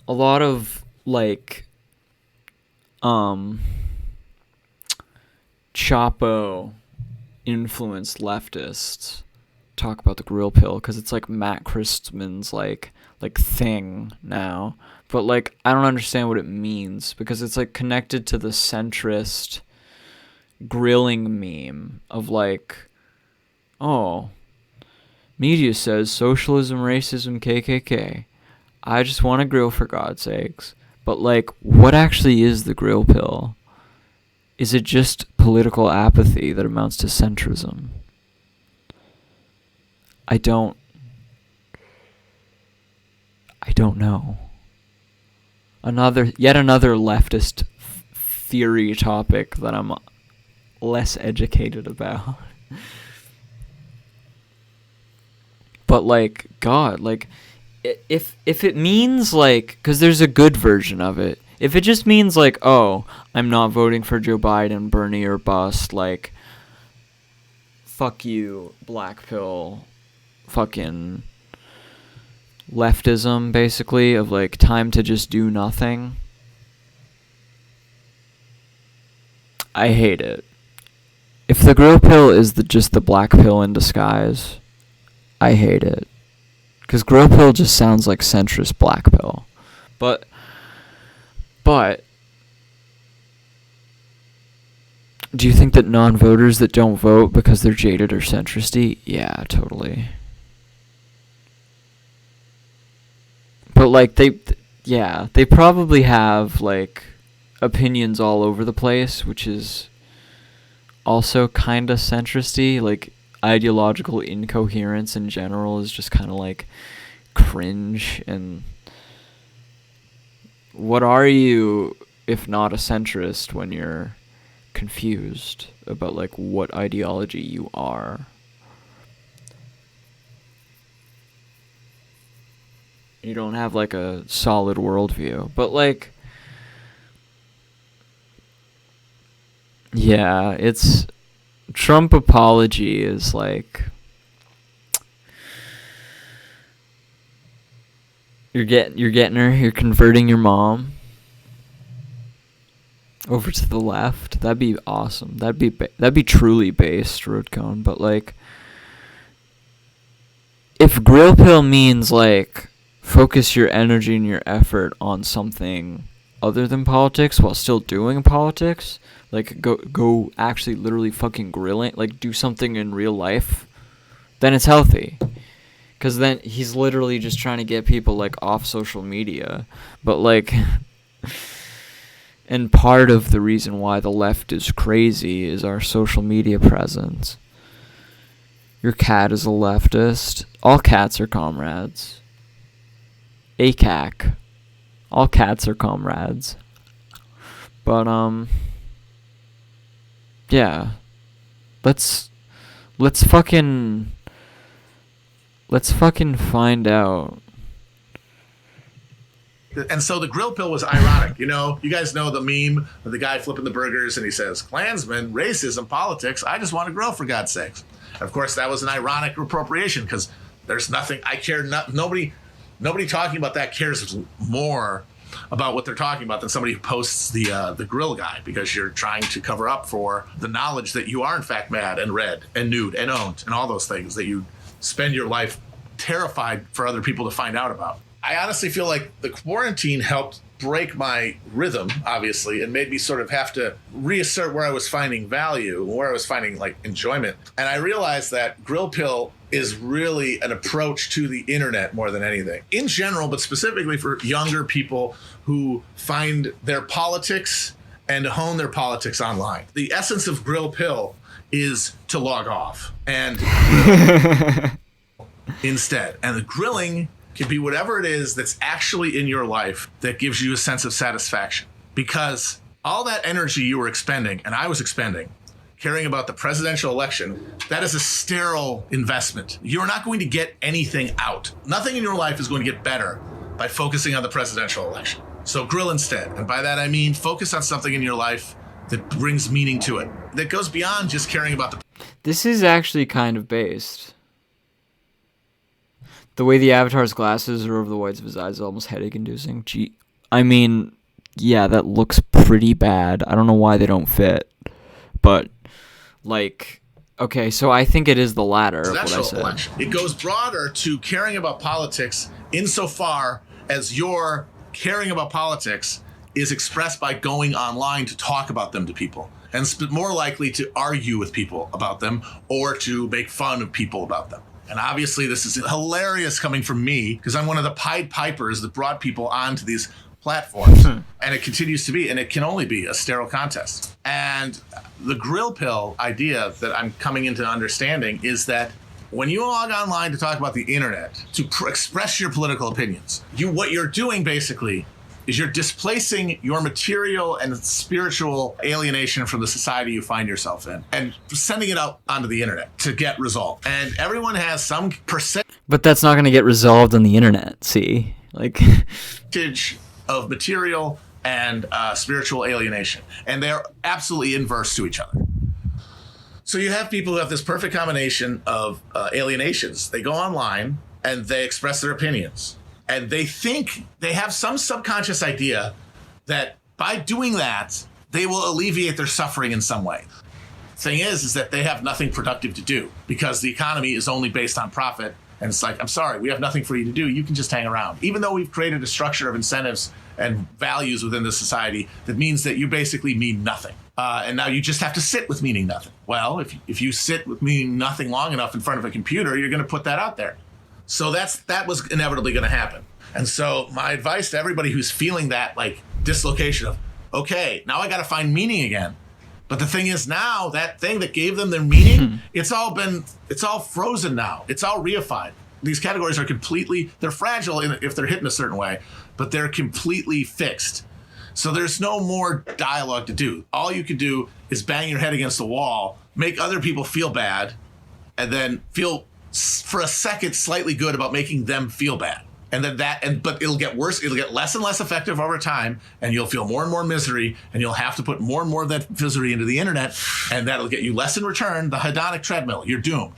a lot of like Chapo influenced leftists talk about the grill pill because it's like Matt Christman's like thing now. But like I don't understand what it means because it's like connected to the centrist grilling meme of like, oh, media says socialism, racism, KKK. I just want to grill for God's sakes. But like, what actually is the grill pill? Is it just political apathy that amounts to centrism? I don't know. Yet another leftist theory topic that I'm less educated about. But like, God, like, if it means like, because there's a good version of it. If it just means like, oh, I'm not voting for Joe Biden, Bernie or bust, like, fuck you, black pill, fucking leftism, basically, of like time to just do nothing. I hate it. If the grill pill is just the black pill in disguise, I hate it. Because grill pill just sounds like centrist black pill. But do you think that non-voters that don't vote because they're jaded are centristy? Yeah, totally. But like they probably have like opinions all over the place, which is also kind of centristy. Like ideological incoherence in general is just kind of like cringe. And what are you if not a centrist when you're confused about like what ideology you are? You don't have like a solid worldview. But like, yeah, it's Trump apology is like you're getting her, you're converting your mom over to the left. That'd be awesome. That'd be truly based, road cone. But like, if grill pill means like focus your energy and your effort on something other than politics while still doing politics, like go actually literally fucking grilling, like do something in real life, then it's healthy. Because then he's literally just trying to get people like off social media. But like, and part of the reason why the left is crazy is our social media presence. Your cat is a leftist. All cats are comrades. ACAC. All cats are comrades. But yeah. Let's fucking find out. And so the grill pill was ironic. You know, you guys know the meme of the guy flipping the burgers and he says, Klansmen, racism, politics, I just want to grill for God's sakes. And of course, that was an ironic appropriation because there's nothing, I care, nobody talking about that cares more about what they're talking about than somebody who posts the grill guy, because you're trying to cover up for the knowledge that you are in fact mad and red and nude and owned and all those things that you spend your life terrified for other people to find out about. I honestly feel like the quarantine helped break my rhythm, obviously, and made me sort of have to reassert where I was finding value, where I was finding like enjoyment. And I realized that grill pill is really an approach to the internet more than anything in general, but specifically for younger people who find their politics and hone their politics online. The essence of grill pill is to log off and instead. And the grilling can be whatever it is that's actually in your life that gives you a sense of satisfaction. Because all that energy you were expending, and I was expending, caring about the presidential election, that is a sterile investment. You're not going to get anything out. Nothing in your life is going to get better by focusing on the presidential election. So grill instead. And by that I mean focus on something in your life that brings meaning to it, that goes beyond just caring about the... This is actually kind of based. The way the avatar's glasses are over the whites of his eyes is almost headache-inducing. Gee, I mean, yeah, that looks pretty bad. I don't know why they don't fit, but like, okay, so I think it is the latter of what I said. Election. It goes broader to caring about politics insofar as your caring about politics is expressed by going online to talk about them to people, and more likely to argue with people about them or to make fun of people about them. And obviously this is hilarious coming from me because I'm one of the Pied Pipers that brought people onto these platforms. And it continues to be, and it can only be, a sterile contest. And the grill pill idea that I'm coming into understanding is that when you log online to talk about the internet, to express your political opinions, what you're doing basically is you're displacing your material and spiritual alienation from the society you find yourself in and sending it out onto the internet to get resolved. And everyone has some percentage. But that's not going to get resolved on the internet, see? Like, of material and spiritual alienation. And they're absolutely inverse to each other. So you have people who have this perfect combination of alienations. They go online and they express their opinions. And they think they have some subconscious idea that by doing that, they will alleviate their suffering in some way. Thing is that they have nothing productive to do because the economy is only based on profit. And it's like, I'm sorry, we have nothing for you to do. You can just hang around. Even though we've created a structure of incentives and values within the society that means that you basically mean nothing. And now you just have to sit with meaning nothing. Well, if you sit with meaning nothing long enough in front of a computer, you're going to put that out there. So that was inevitably going to happen. And so my advice to everybody who's feeling that like dislocation of, okay, now I got to find meaning again. But the thing is now that thing that gave them their meaning, it's all frozen now. It's all reified. These categories are they're fragile if they're hit in a certain way, but they're completely fixed. So there's no more dialogue to do. All you can do is bang your head against the wall, make other people feel bad, and then feel for a second slightly good about making them feel bad. And then but it'll get worse. It'll get less and less effective over time, and you'll feel more and more misery, and you'll have to put more and more of that misery into the internet, and that'll get you less in return. The hedonic treadmill. You're doomed.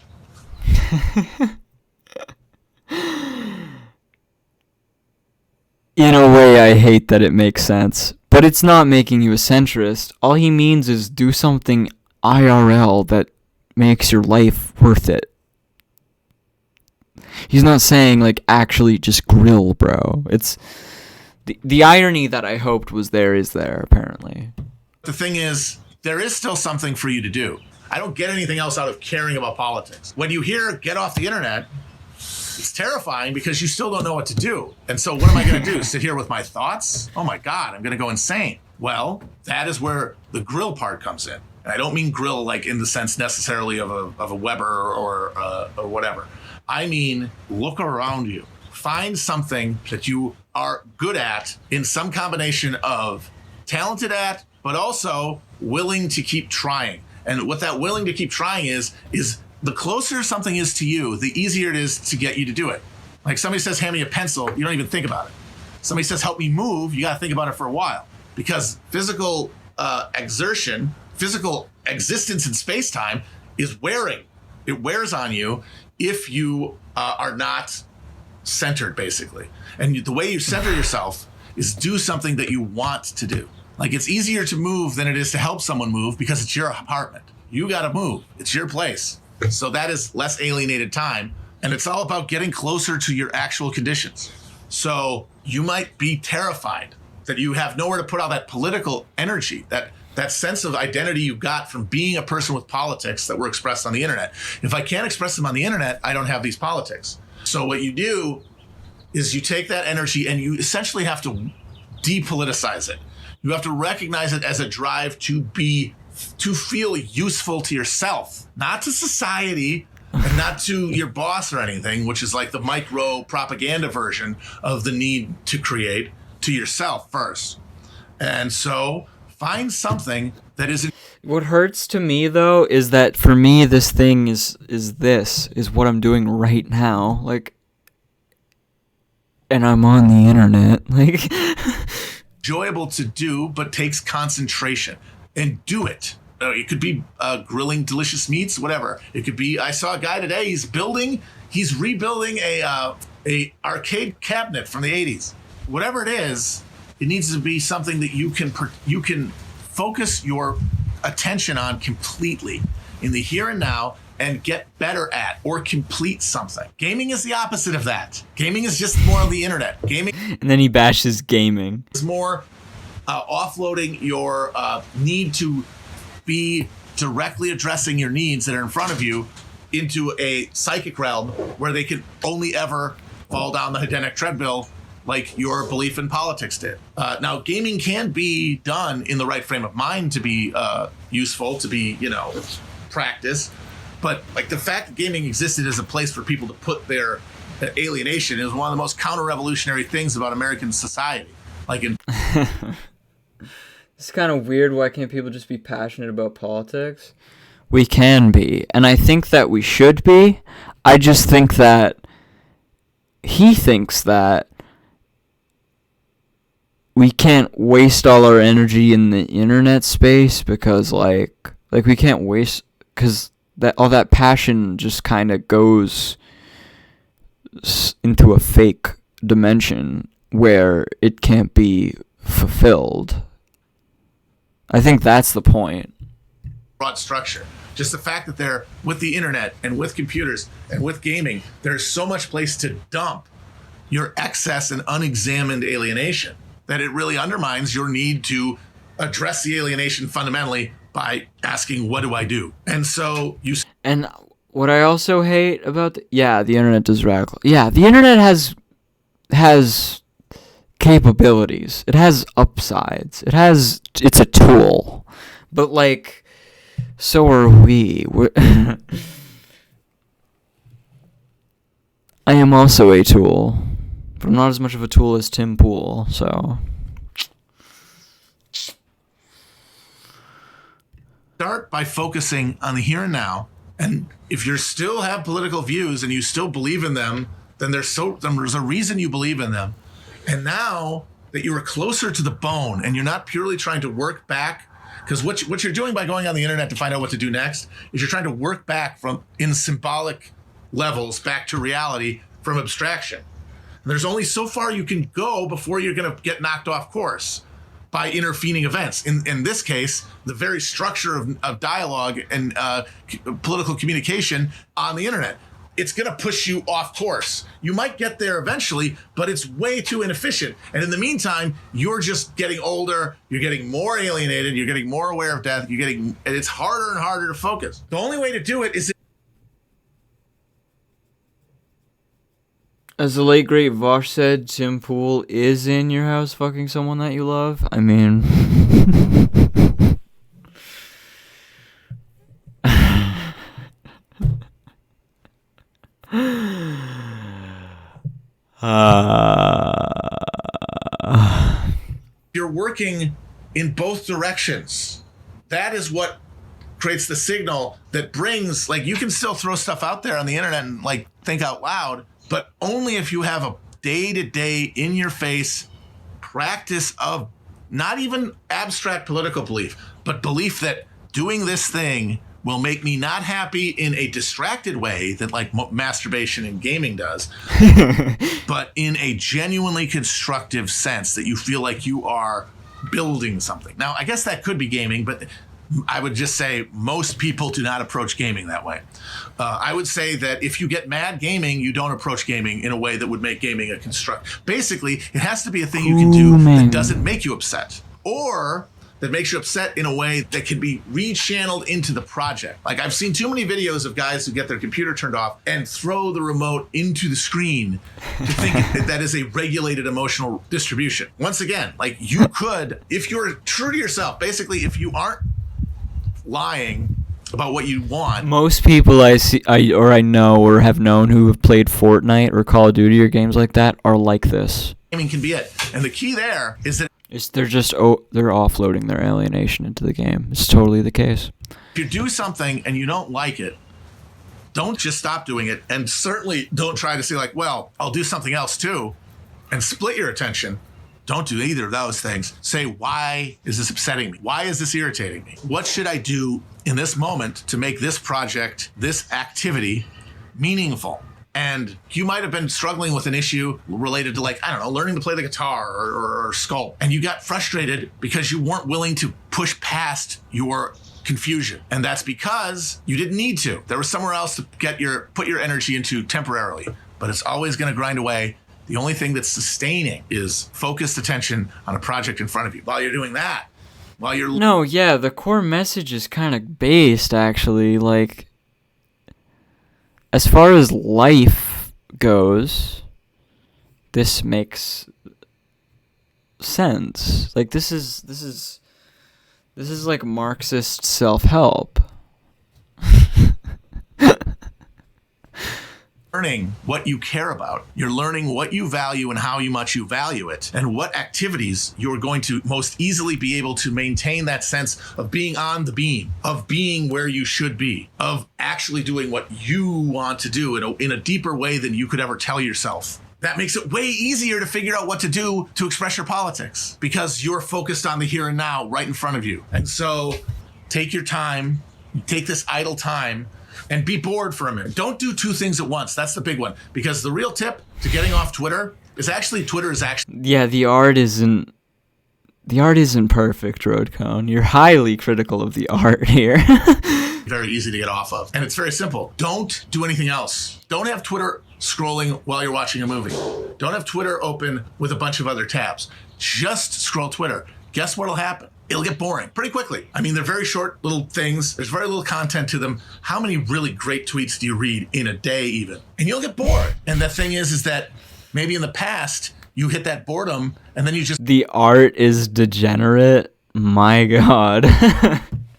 In a way, I hate that it makes sense, but it's not making you a centrist. All he means is do something IRL that makes your life worth it. He's not saying, like, actually just grill, bro. It's the irony that I hoped was there is there, apparently. The thing is, there is still something for you to do. I don't get anything else out of caring about politics. When you hear get off the internet, it's terrifying because you still don't know what to do. And so what am I going to do? Sit here with my thoughts? Oh, my God, I'm going to go insane. Well, that is where the grill part comes in. And I don't mean grill like in the sense necessarily of a Weber or whatever. I mean, look around you. Find something that you are good at in some combination of talented at, but also willing to keep trying. And what that willing to keep trying is the closer something is to you, the easier it is to get you to do it. Like somebody says, hand me a pencil, you don't even think about it. Somebody says, help me move, you got to think about it for a while. Because physical exertion, physical existence in space-time is wearing. It wears on you if you are not centered, basically. And the way you center yourself is do something that you want to do. Like it's easier to move than it is to help someone move because it's your apartment. You got to move. It's your place. So that is less alienated time. And it's all about getting closer to your actual conditions. So you might be terrified that you have nowhere to put all that political energy, that sense of identity you got from being a person with politics that were expressed on the internet. If I can't express them on the internet, I don't have these politics. So what you do is you take that energy and you essentially have to depoliticize it. You have to recognize it as a drive to feel useful to yourself, not to society and not to your boss or anything, which is like the micro propaganda version of the need to create, to yourself first. And so find something that isn't. What hurts to me though is that for me this thing is what I'm doing right now. Like, and I'm on the internet. Like, enjoyable to do, but takes concentration. And do it. It could be grilling delicious meats, whatever. It could be. I saw a guy today. He's building He's rebuilding a arcade cabinet from the 80s. Whatever it is, it needs to be something that you can focus your attention on completely in the here and now and get better at or complete something. Gaming is the opposite of that. Gaming is just more of the internet. Gaming And then he bashes gaming. is more offloading your need to be directly addressing your needs that are in front of you into a psychic realm where they can only ever fall down the Hedonic treadmill like your belief in politics did. Now, gaming can be done in the right frame of mind to be useful, to be, practice. But like the fact that gaming existed as a place for people to put their alienation is one of the most counter-revolutionary things about American society. Like in It's kind of weird. Why can't people just be passionate about politics? We can be, and I think that we should be. I just think that he thinks that we can't waste all our energy in the internet space because like we can't waste, because that all that passion just kind of goes into a fake dimension where it can't be fulfilled. I think that's the point. Broad structure. Just the fact that they're with the internet and with computers and with gaming, there's so much place to dump your excess and unexamined alienation that it really undermines your need to address the alienation fundamentally by asking, what do I do? And so you... And what I also hate about the internet does radical. Yeah, the internet has capabilities. It has upsides. It's a tool. But like, so are we. I am also a tool, but I'm not as much of a tool as Tim Pool, so. Start by focusing on the here and now. And if you still have political views and you still believe in them, then there's a reason you believe in them. And now that you are closer to the bone and you're not purely trying to work back, because what you're doing by going on the internet to find out what to do next is you're trying to work back from in symbolic levels back to reality from abstraction. And there's only so far you can go before you're going to get knocked off course by intervening events. In this case, the very structure of dialogue and political communication on the internet. It's going to push you off course. You might get there eventually, but it's way too inefficient. And in the meantime, you're just getting older. You're getting more alienated. You're getting more aware of death. And it's harder and harder to focus. The only way to do it is... As the late great Vosh said, Tim Pool is in your house fucking someone that you love. I mean... You're working in both directions. That is what creates the signal that brings, like, you can still throw stuff out there on the internet and like think out loud, but only if you have a day-to-day in your face practice of not even abstract political belief, but belief that doing this thing will make me not happy in a distracted way that like masturbation and gaming does, but in a genuinely constructive sense that you feel like you are building something. Now, I guess that could be gaming, but I would just say most people do not approach gaming that way. I would say that if you get mad gaming, you don't approach gaming in a way that would make gaming a construct. Basically, it has to be a thing you can do that doesn't make you upset, or that makes you upset in a way that can be rechanneled into the project. Like, I've seen too many videos of guys who get their computer turned off and throw the remote into the screen to think that is a regulated emotional distribution. Once again, like, you could, if you're true to yourself, basically, if you aren't lying about what you want. Most people I know or have known who have played Fortnite or Call of Duty or games like that are like this. Gaming can be it. And the key there is that they're offloading their alienation into the game. It's totally the case. if you do something and you don't like it, don't just stop doing it. And certainly don't try to say like, well, I'll do something else too, and split your attention. Don't do either of those things. Say, why is this upsetting me? Why is this irritating me? What should I do in this moment to make this project, this activity, meaningful? And you might have been struggling with an issue related to, like, I don't know, learning to play the guitar or sculpt. And you got frustrated because you weren't willing to push past your confusion. And that's because you didn't need to. There was somewhere else to put your energy into temporarily. But it's always going to grind away. The only thing that's sustaining is focused attention on a project in front of you. While you're doing that, No, yeah, the core message is kind of based, actually, like, as far as life goes, this makes sense. Like, this is like Marxist self-help. Learning what you care about. You're learning what you value and how much you value it, and what activities you're going to most easily be able to maintain that sense of being on the beam, of being where you should be, of actually doing what you want to do in a deeper way than you could ever tell yourself. That makes it way easier to figure out what to do to express your politics, because you're focused on the here and now right in front of you. And so take your time, take this idle time, and be bored for a minute. Don't do two things at once. That's the big one. Because the real tip to getting off Twitter is actually Yeah, the art isn't perfect, Roadcone. You're highly critical of the art here. very easy to get off of. And it's very simple. Don't do anything else. Don't have Twitter scrolling while you're watching a movie. Don't have Twitter open with a bunch of other tabs. Just scroll Twitter. Guess what'll happen? It'll get boring pretty quickly. I mean, they're very short little things. There's very little content to them. How many really great tweets do you read in a day even? And you'll get bored. And the thing is that maybe in the past, you hit that boredom and then you just... The art is degenerate. My God.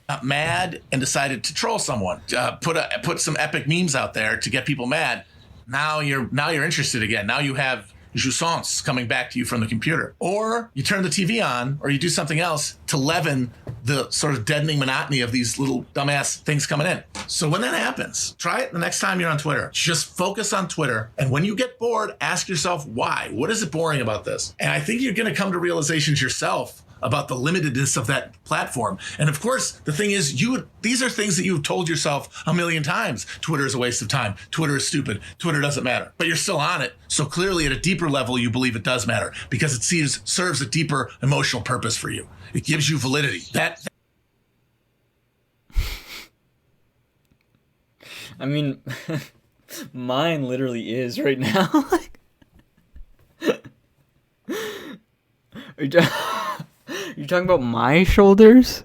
got mad and decided to troll someone. Put some epic memes out there to get people mad. Now you're interested again. Now you have jouissance coming back to you from the computer. Or you turn the TV on, or you do something else to leaven the sort of deadening monotony of these little dumbass things coming in. So when that happens, try it the next time you're on Twitter. Just focus on Twitter. And when you get bored, ask yourself why. What is it boring about this? And I think you're going to come to realizations yourself about the limitedness of that platform. And of course, the thing is, these are things that you've told yourself a million times. Twitter is a waste of time. Twitter is stupid. Twitter doesn't matter. But you're still on it. So clearly at a deeper level, you believe it does matter because it serves a deeper emotional purpose for you. It gives you validity. I mean, mine literally is right now. You're talking about my shoulders?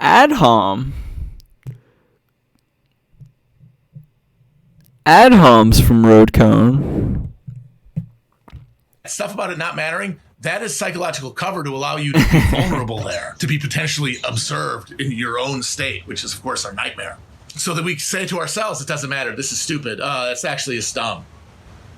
Adhoms from Roadcone. Stuff about it not mattering, that is psychological cover to allow you to be vulnerable there, to be potentially observed in your own state, which is, of course, our nightmare. So that we say to ourselves, it doesn't matter, this is stupid, that's actually is dumb.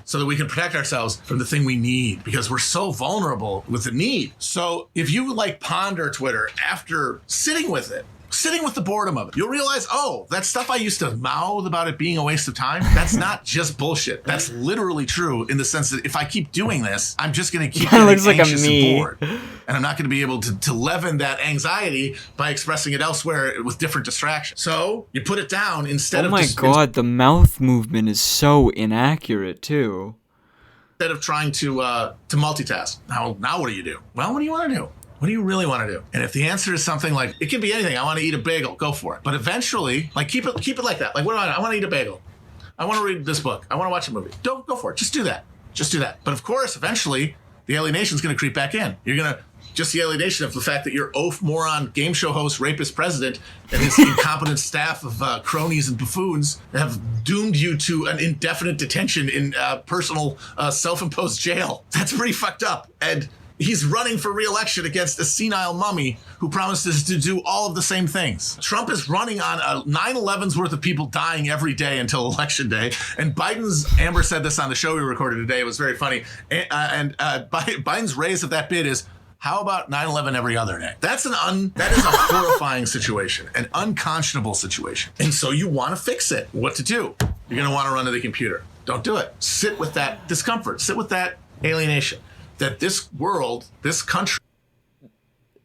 So that we can protect ourselves from the thing we need, because we're so vulnerable with the need. So if you ponder Twitter after sitting with the boredom of it, you'll realize, oh, that stuff I used to mouth about it being a waste of time, that's not just bullshit. That's literally true in the sense that if I keep doing this, I'm just going to keep getting anxious and bored. And I'm not going to be able to leaven that anxiety by expressing it elsewhere with different distractions. So you put it down instead of... Oh my God, the mouth movement is so inaccurate too. Instead of trying to multitask. Now what do you do? Well, what do you want to do? What do you really want to do? And if the answer is something like, it can be anything. I want to eat a bagel. Go for it. But eventually, keep it like that. What do I want to eat a bagel. I want to read this book. I want to watch a movie. Don't go for it. Just do that. But of course, eventually, the alienation is going to creep back in. You're going to just the alienation of the fact that your oaf moron game show host, rapist president, and his incompetent staff of cronies and buffoons have doomed you to an indefinite detention in personal self-imposed jail. That's pretty fucked up. And he's running for re-election against a senile mummy who promises to do all of the same things. Trump is running on 9/11's worth of people dying every day until election day. And Amber said this on the show we recorded today. It was very funny. And Biden's raise of that bid is, how about 9/11 every other day? That is a horrifying situation, an unconscionable situation. And so you want to fix it. What to do? You're going to want to run to the computer. Don't do it. Sit with that discomfort. Sit with that alienation. That this world, this country...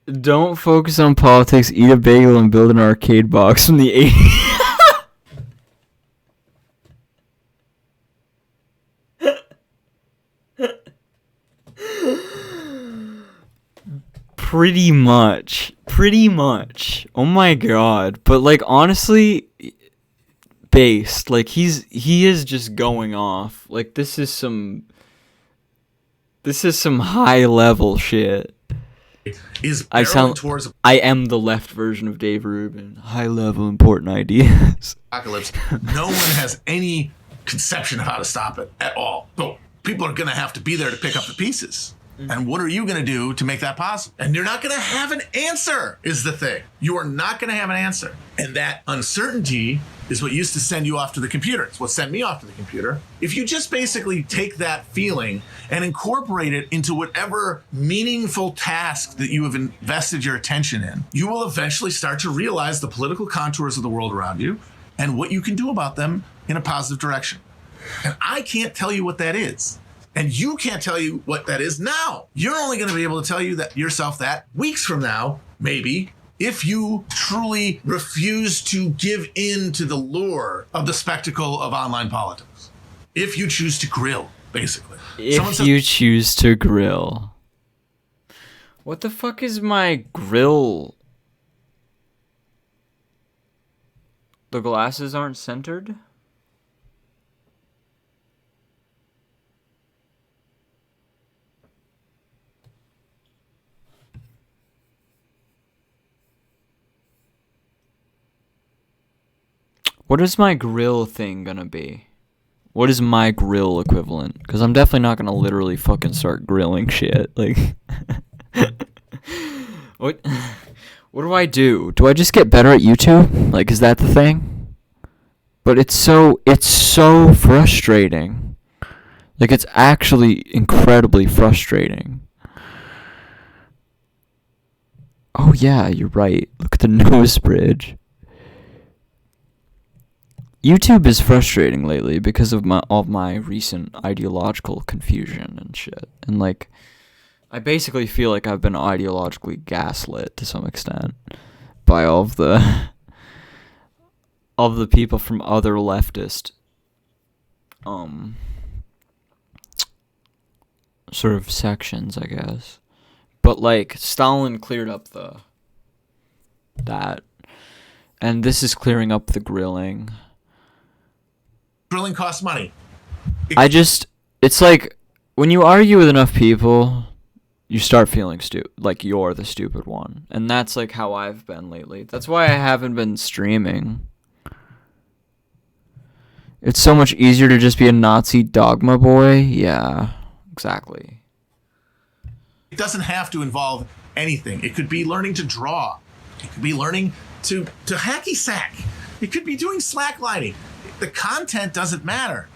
Don't focus on politics, eat a bagel, and build an arcade box from the 80s. Pretty much. Oh my god. But like honestly, based, like he is just going off. Like this is some high level shit. I am the left version of Dave Rubin. High level important ideas. Apocalypse. No one has any conception of how to stop it at all. So people are going to have to be there to pick up the pieces. And what are you going to do to make that possible? And you're not going to have an answer, is the thing. You are not going to have an answer. And that uncertainty is what used to send you off to the computer. It's what sent me off to the computer. If you just basically take that feeling and incorporate it into whatever meaningful task that you have invested your attention in, you will eventually start to realize the political contours of the world around you and what you can do about them in a positive direction. And I can't tell you what that is. And you can't tell you what that is now. You're only going to be able to tell you that yourself that weeks from now, maybe, if you truly refuse to give in to the lure of the spectacle of online politics. If you choose to grill, basically. If you choose to grill. What the fuck is my grill? The glasses aren't centered? What is my grill thing gonna be? What is my grill equivalent? Because I'm definitely not gonna literally fucking start grilling shit. Like, what do I do? Do I just get better at YouTube? Like, is that the thing? But it's so frustrating. Like, it's actually incredibly frustrating. Oh yeah, you're right. Look at the nose bridge. YouTube is frustrating lately because of my recent ideological confusion and shit. And like, I basically feel like I've been ideologically gaslit to some extent by all of the people from other leftist sort of sections, I guess. But like, Stalin cleared up that, and this is clearing up the grilling. Grilling costs money. It's like, when you argue with enough people, you start feeling like you're the stupid one. And that's like how I've been lately. That's why I haven't been streaming. It's so much easier to just be a Nazi dogma boy. Yeah, exactly. It doesn't have to involve anything. It could be learning to draw. It could be learning to hacky sack. It could be doing slacklining. The content doesn't matter.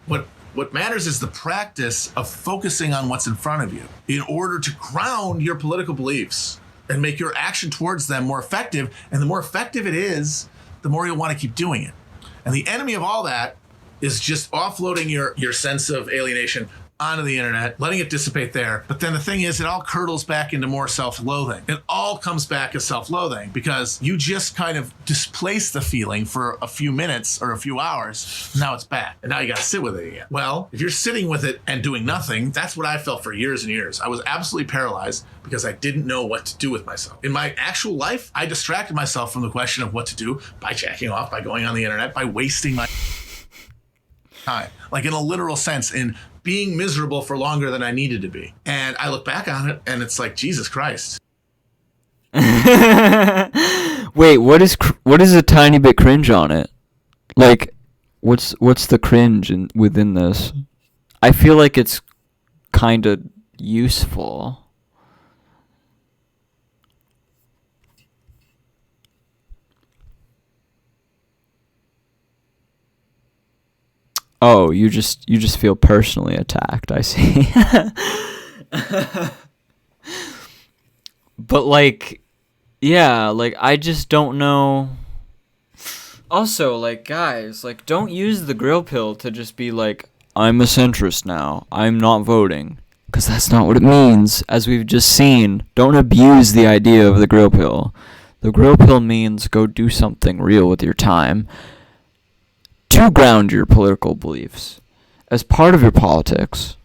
What matters is the practice of focusing on what's in front of you in order to ground your political beliefs and make your action towards them more effective. And the more effective it is, the more you'll want to keep doing it. And the enemy of all that is just offloading your sense of alienation onto the internet, letting it dissipate there. But then the thing is, it all curdles back into more self-loathing. It all comes back as self-loathing because you just kind of displace the feeling for a few minutes or a few hours. Now it's back. And now you got to sit with it again. Well, if you're sitting with it and doing nothing, that's what I felt for years and years. I was absolutely paralyzed because I didn't know what to do with myself. In my actual life, I distracted myself from the question of what to do by jacking off, by going on the internet, by wasting my time. Like in a literal sense, in being miserable for longer than I needed to be. And I look back on it and it's like, Jesus Christ. Wait, what is a tiny bit cringe on it? Like, what's the cringe within this? I feel like it's kind of useful. Oh, you just feel personally attacked, I see. But like, yeah, like I just don't know. Also, like, guys, like, don't use the grill pill to just be like, I'm a centrist now, I'm not voting. Because that's not what it means, as we've just seen. Don't abuse the idea of the grill pill. The grill pill means go do something real with your time to ground your political beliefs as part of your politics.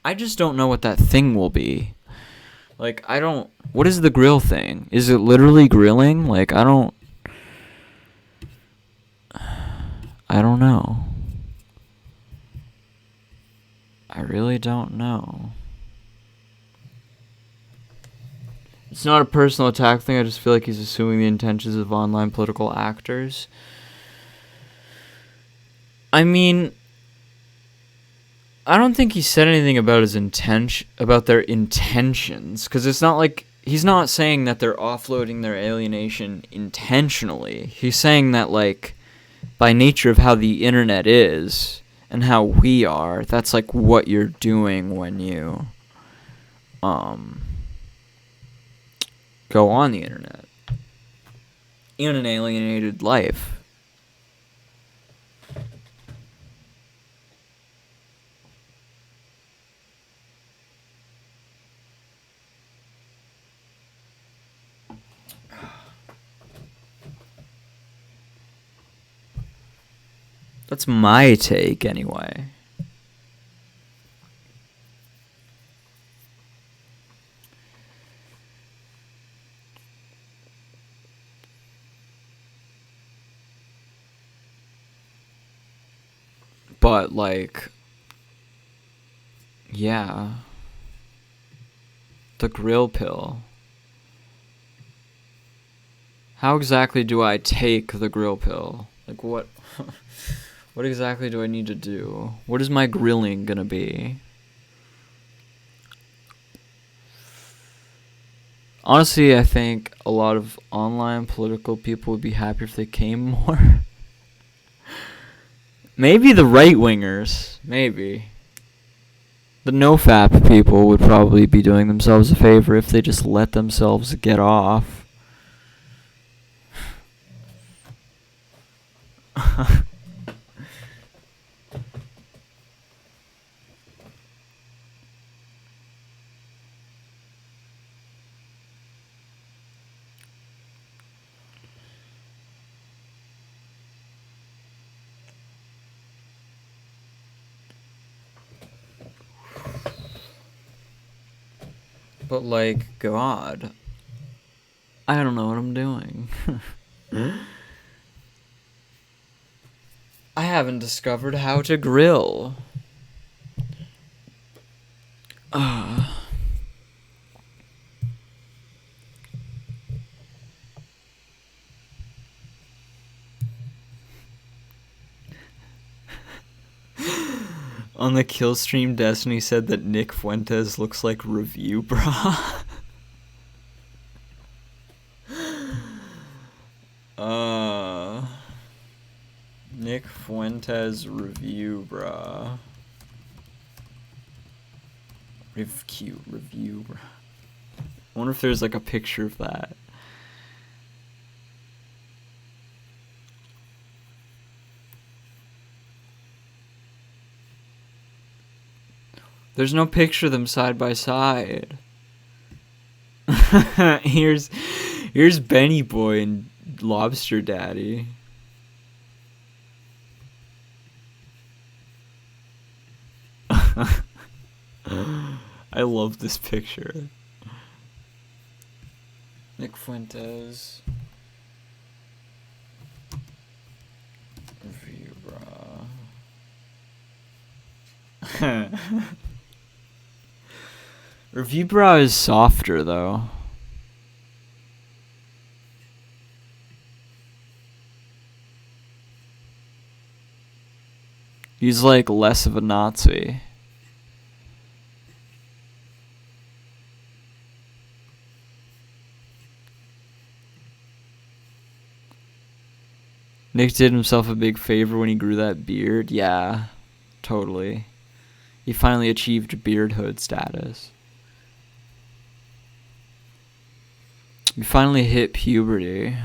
I just don't know what that thing will be. Like, I don't... What is the grill thing? Is it literally grilling? Like, I don't know. I really don't know. It's not a personal attack thing. I just feel like he's assuming the intentions of online political actors. I mean, I don't think he said anything about his about their intentions, because it's not like he's not saying that they're offloading their alienation intentionally. He's saying that, like, by nature of how the internet is and how we are, that's like what you're doing when you go on the internet in an alienated life. That's my take, anyway. But, like, yeah. The grill pill. How exactly do I take the grill pill? Like, what... What exactly do I need to do? What is my grilling gonna be? Honestly, I think a lot of online political people would be happy if they came more. Maybe the right-wingers. Maybe. The no-fap people would probably be doing themselves a favor if they just let themselves get off. But, like, God, I don't know what I'm doing. I haven't discovered how to grill. On the kill stream, Destiny said that Nick Fuentes looks like Review Bra. Nick Fuentes Review Bra. Review Bra. I wonder if there's like a picture of that. There's no picture of them side by side. Here's Benny Boy and Lobster Daddy. I love this picture. Nick Fuentes. Review Bra. Review Bra is softer, though. He's like less of a Nazi. Nick did himself a big favor when he grew that beard. Yeah, totally. He finally achieved beardhood status. He finally hit puberty.